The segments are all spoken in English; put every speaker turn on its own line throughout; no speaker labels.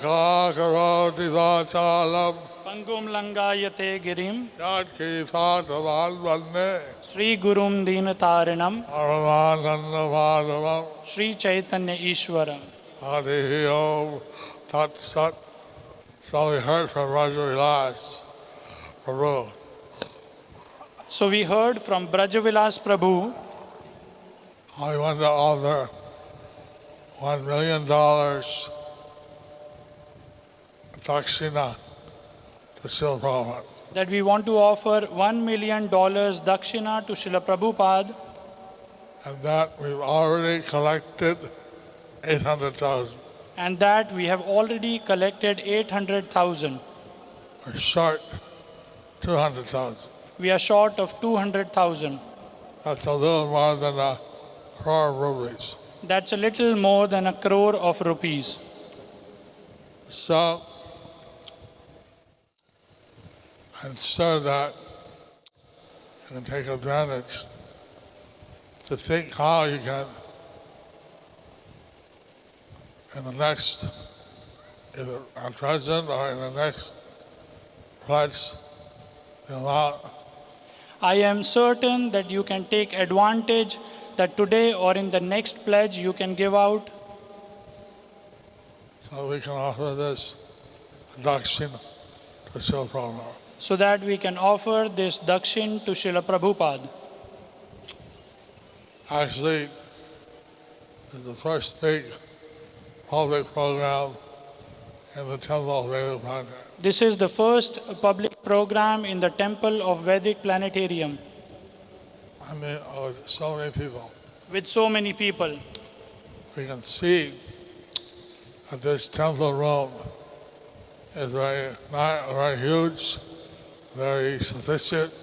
Karoti vachalam
Pangum langayate girim
yat kisatavan vande
Sri Gurum Dinatarinam
Paramananda Madhavam
Sri Chaitanya Ishwaram.
Harihi Om Tat Sat. So we heard from Braja Vilas Prabhu.
So we heard from Brajavilas Prabhu
I want to offer $1 million dakshina to Srila Prabhupada.
that we want to offer $1 million dakshina to Srila Prabhupada,
And that we've already collected 800,000.
and that we have already collected 800,000.
We're short 200,000.
We are short of 200,000.
That's a little more than a crore rupees.
That's a little more than a crore of rupees.
So, instead of that, you can take advantage to think how you can, in the next, either at present or in the next pledge, the amount.
I am certain that you can take advantage that today or in the next pledge you can give out
So we can offer this dakshina to Srila Prabhupada.
so that we can offer this dakshin to Srila Prabhupada.
Actually, this is the first big public program in the Temple of Vedic Planetarium.
This is the first public program in the Temple of Vedic Planetarium
I mean, with so many people.
with so many people.
We can see that this temple room is very huge, very sufficient.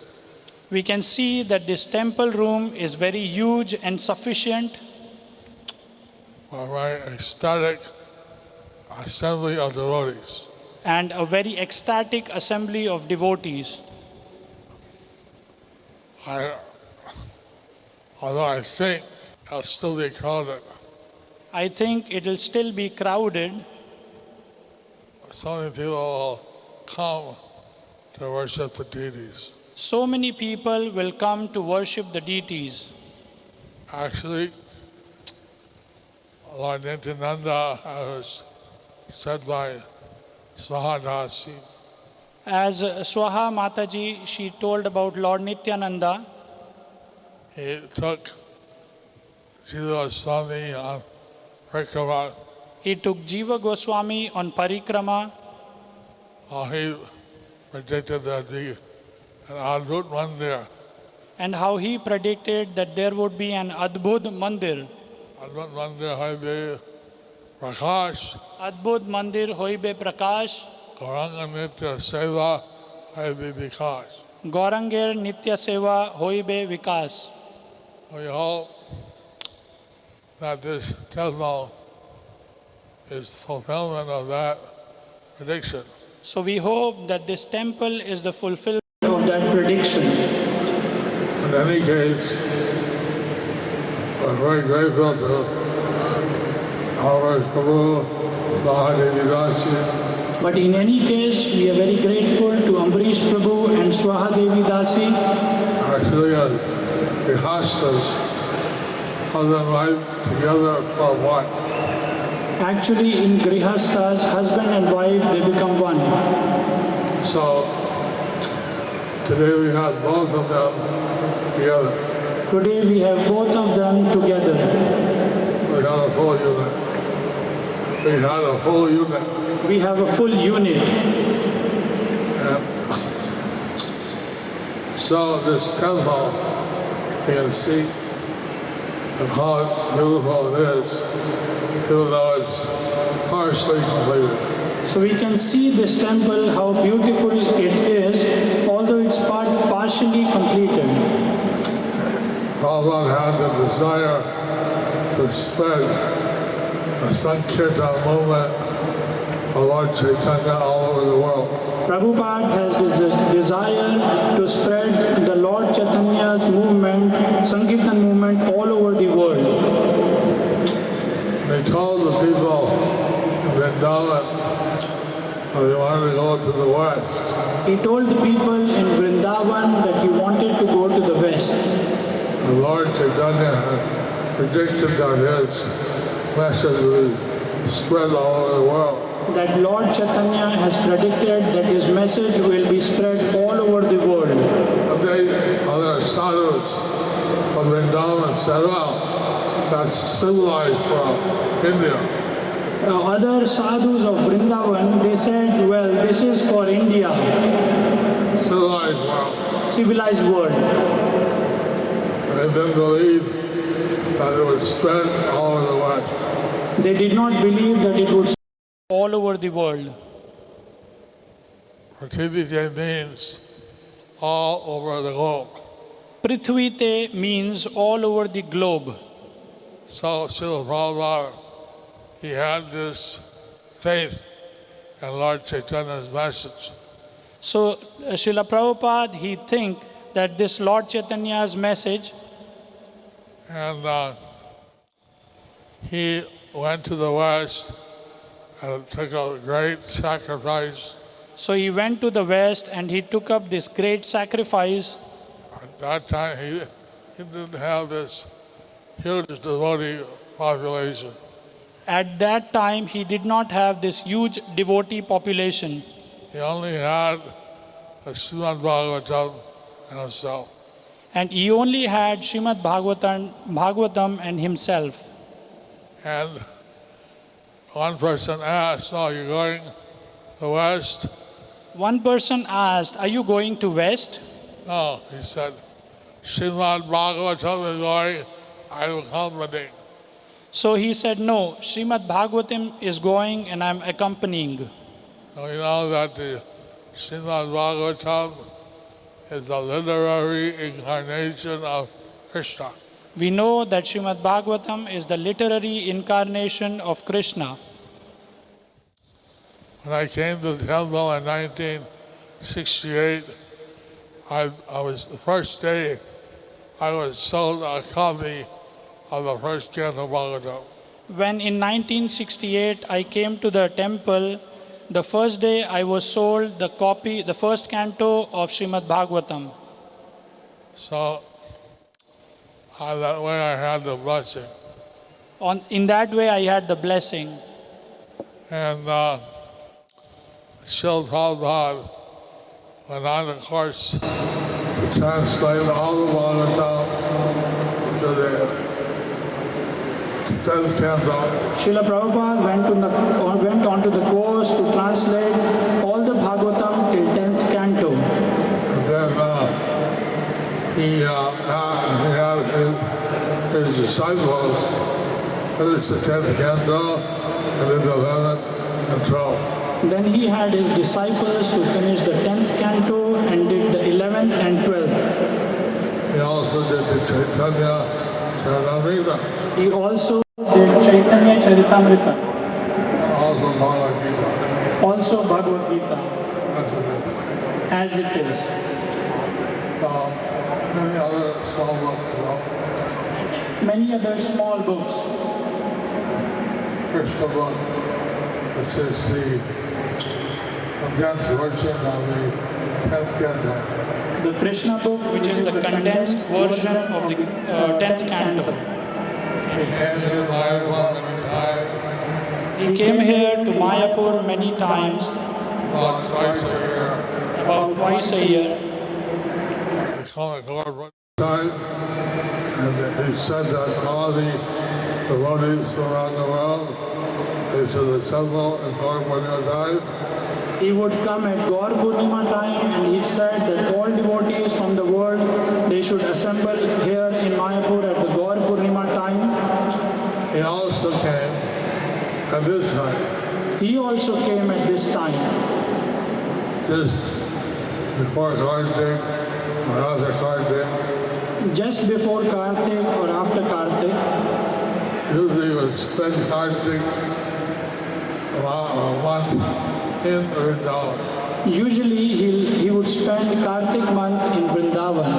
We can see that this temple room is very huge and sufficient,
A very ecstatic assembly of devotees.
and a very ecstatic assembly of devotees.
Although I think it'll still be crowded.
I think it will still be crowded.
So many people will come to worship the deities.
So many people will come to worship the deities.
Actually, Lord Nityananda was said by Svaha Dasi,
As Svaha Mataji, she told about Lord Nityananda,
he took Jiva Goswami on Parikrama.
he took Jiva Goswami on parikrama.
He predicted that the an Advut Mandir,
And how he predicted that there would be an Adbhut Mandir.
Advut Mandir Haibe Prakash,
Adbhut Mandir Hoibe Prakash,
Gauranga Nitya Seva Haibe Vikas.
Gaurangir Nitya Seva Hoibe Vikas.
We hope that this temple is fulfillment of that prediction.
So we hope that this temple is the fulfillment of that prediction.
In any case, we're very grateful to our Prabhu, Svaha Devi Dasi,
But in any case, we are very grateful to Ambarish Prabhu and Swaha Devi Dasi.
actually as Grihastas, husband and wife together for one.
Actually, in Grihastas, husband and wife, they become one.
So today we have both of them together.
Today we have both of them together.
We have a whole unit. We had a whole unit.
We have a full unit.
And so this temple, you can see how beautiful it is, even though it's partially completed.
So we can see this temple, how beautiful it is, although it's partially completed.
Prabhupada had the desire to spread the Sankirtan movement of Lord Chaitanya all over the world.
Prabhupada has this desire to spread the Lord Chaitanya's movement, Sankirtan movement all over the world.
They told the people Vrindavan, he wanted to go to the west.
He told the people in Vrindavan that he wanted to go to the west.
The Lord Chaitanya had predicted that his message would spread all over the world.
That Lord Chaitanya has predicted that his message will be spread all over the world.
But other sadhus of Vrindavan said, well, that's civilized for India.
Other sadhus of Vrindavan, they said, well, this is for India,
Civilized world.
civilized world.
They didn't believe that it would spread all over the West.
They did not believe that it would spread all over the world.
Prithvite means all over the globe.
Prithvite means all over the globe.
So Srila Prabhupada, he had this faith in Lord Chaitanya's message.
So Srila Prabhupada, he think that this Lord Chaitanya's message,
And he went to the West and took a great sacrifice.
so he went to the west and he took up this great sacrifice.
At that time, he didn't have this huge devotee population.
At that time, he did not have this huge devotee population.
He only had a Srimad Bhagavatam and himself.
And he only had Srimad Bhagavatam and himself.
And one person asked, "Oh, you're going to West?"
One person asked, "Are you going to west?"
No, he said, "Srimad Bhagavatam is going, I am accompanying."
So he said, "No, Srimad Bhagavatam is going and I'm accompanying."
So you know that the Srimad Bhagavatam is a literary incarnation of Krishna.
We know that Srimad Bhagavatam is the literary incarnation of Krishna.
When I came to the temple in 1968, the first day I was sold a copy of the first canto Bhagavatam.
When in 1968 I came to the temple, the first day I was sold the first canto of Srimad Bhagavatam.
So that way I had the blessing.
In that way I had the blessing.
And Srila Prabhupada went on a course to translate all the Bhagavatam to the 10th canto.
Srila Prabhupada went on to the course to translate all the Bhagavatam till 10th canto.
And then he had his disciples finish the 10th canto and then the 11th and 12th.
Then he had his disciples who finished the 10th canto and did the 11th and 12th.
He also did the Chaitanya Charitamrita,
He also did Chaitanya Charitamrita,
also Bhagavad Gita.
also Bhagavad Gita,
That's it.
as it is.
Many other small books,
Many other small books.
Krishna book, which is the condensed version of the 10th canto.
The Krishna book, which is the condensed version of the 10th canto.
He came here to Mayapur many times,
He came here to Mayapur many times,
about twice a year.
about twice a year.
They call it Lord time, and he said that all the devotees around the world, they should assemble in Lord time.
He would come at Gaur Purnima time and he said that all devotees from the world, they should assemble here in Mayapur at the Gaur Purnima time.
He also came at this time,
He also came at this time,
just before Kartik or after Kartik.
just before Kartik or after Kartik.
Usually would spend Kartik a month in Vrindavan.
Usually he would spend Kartik month in Vrindavan.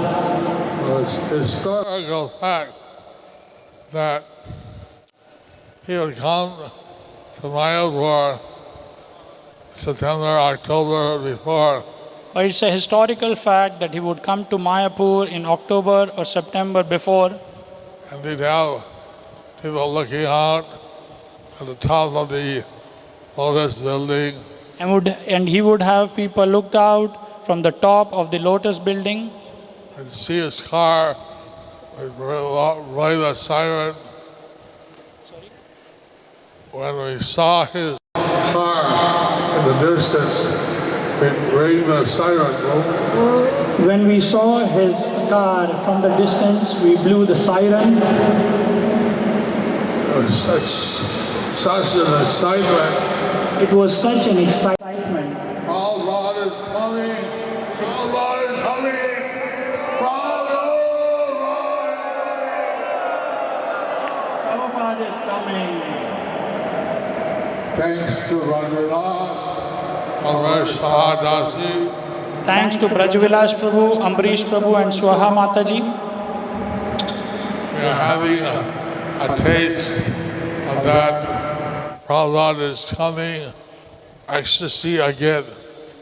Well, it's historical fact that he would come to Mayapur September, October before.
But it's a historical fact that he would come to Mayapur in October or September before,
And he'd have people looking out at the top of the Lotus building
and he would have people looked out from the top of the Lotus building
and see his car, ride a siren. When we saw his car in the distance, it rang the siren.
When we saw his car from the distance, we blew the siren.
It was such an excitement.
It was such an excitement.
Prabhupada is coming! Prabhupada is coming!
Prabhupada is coming.
Thanks to Vilas, Ambarisa,
Thanks to Braja Prabhu, Ambarish Prabhu and Svaha Mataji.
we are having a taste of that. Prabhupada is coming, ecstasy again.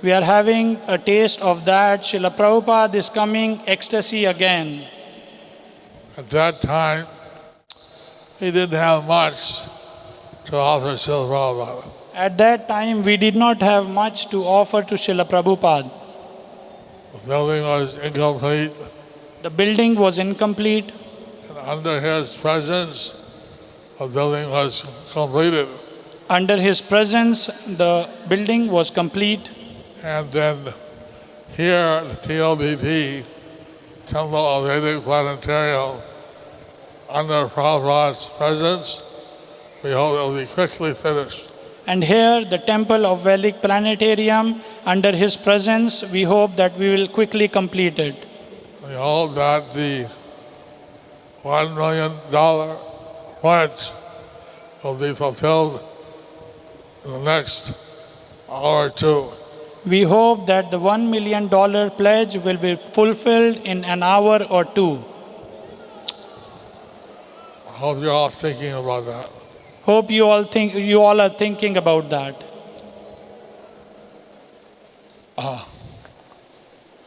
We are having a taste of that. Srila Prabhupada is coming, ecstasy again.
At that time, he didn't have much to offer Srila Prabhupada.
At that time, we did not have much to offer to Srila Prabhupada.
The building was incomplete,
The building was incomplete.
and under his presence, the building was completed.
Under his presence, the building was complete.
And then here, the TOVP, Temple of Vedic Planetarium, under Prabhupada's presence, we hope it will be quickly finished.
And here, the temple of Vedic Planetarium, under his presence, we hope that we will quickly complete it.
We hope that the $1 million pledge will be fulfilled in the next hour or two.
We hope that the $1 million pledge will be fulfilled in an hour or two.
I hope you're all thinking about that.
Hope you all are thinking about that.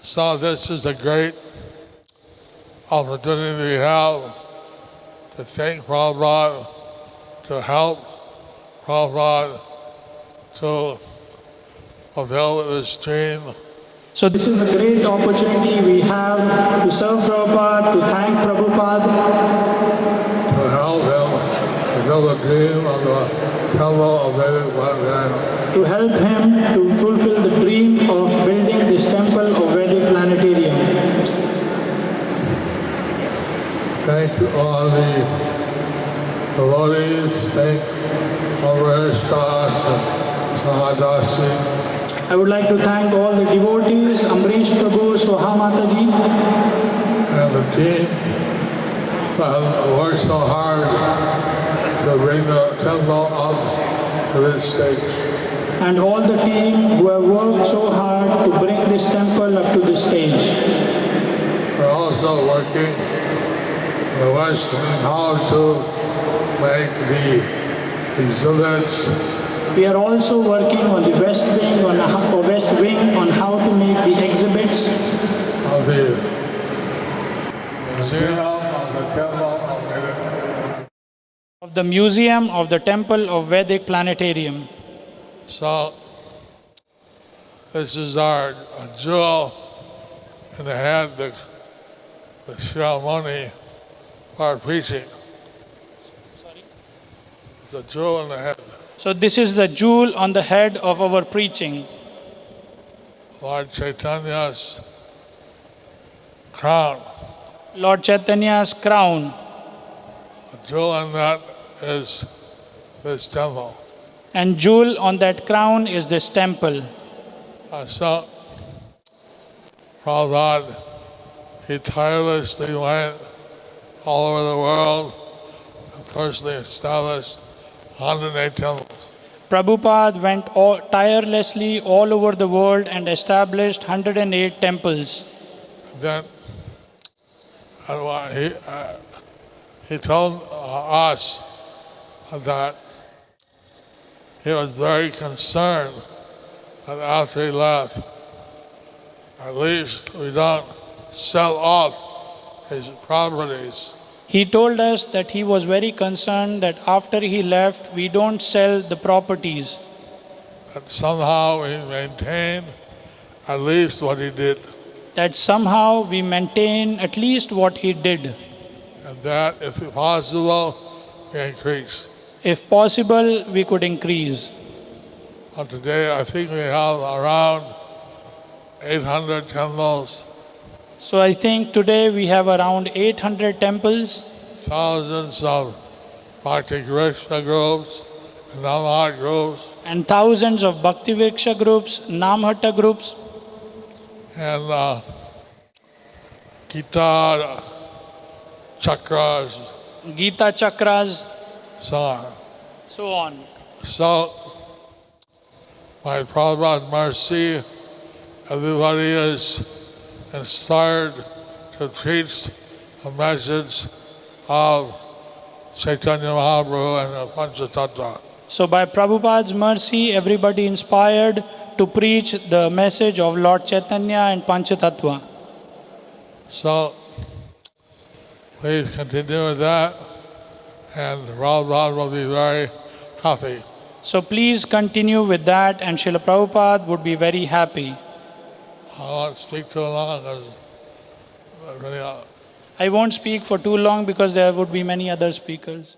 So this is a great opportunity we have to thank Prabhupada, to help Prabhupada to fulfill his dream.
So this is a great opportunity we have to serve Prabhupada, to thank Prabhupada,
To help him fulfill the dream of the Temple of Vedic Planetarium.
to help him to fulfill the dream of building this temple of Vedic Planetarium.
Thank all the devotees, thank Ambarisa and Sahadasi,
I would like to thank all the devotees, Ambarish Prabhu, Svaha Mataji,
and the team that worked so hard to bring the temple up to this stage.
and all the team who have worked so hard to bring this temple up to this stage.
We're also working in the West on how to make the exhibits
We are also working on the West Wing on how to make the exhibits
of the museum of the temple of Vedic.
of the Museum of the Temple of Vedic Planetarium.
So this is our jewel in the head, the ceremony for our preaching. It's a jewel in the head.
So this is the jewel on the head of our preaching.
Lord Chaitanya's crown.
Lord Chaitanya's crown.
The jewel in that is this temple.
And jewel on that crown is this temple.
So Prabhupada, he tirelessly went all over the world and personally established 108 temples.
Prabhupada went tirelessly all over the world and established 108 temples.
Then he told us that he was very concerned that after he left, at least we don't sell off his properties.
He told us that he was very concerned that after he left, we don't sell the properties,
That somehow we maintain at least what he did.
that somehow we maintain at least what he did.
And that, if possible, we increase.
If possible, we could increase.
Well, today, I think we have around 800 temples,
So I think today we have around 800 temples,
thousands of Bhakti Krishna groups, Namaha groups,
and thousands of Bhakti Vriksha groups, Namhatta groups,
and Gita chakras,
Gita chakras,
so on.
so on.
So, by Prabhupada's mercy, everybody is inspired to preach the message of Chaitanya Mahaprabhu and the Panchatattva.
So by Prabhupada's mercy, everybody inspired to preach the message of Lord Chaitanya and Panchatattva.
So, please continue with that, and Prabhupada will be very happy.
So please continue with that, and Srila Prabhupada would be very happy.
I won't speak too long because
I won't speak for too long because there would be many other speakers.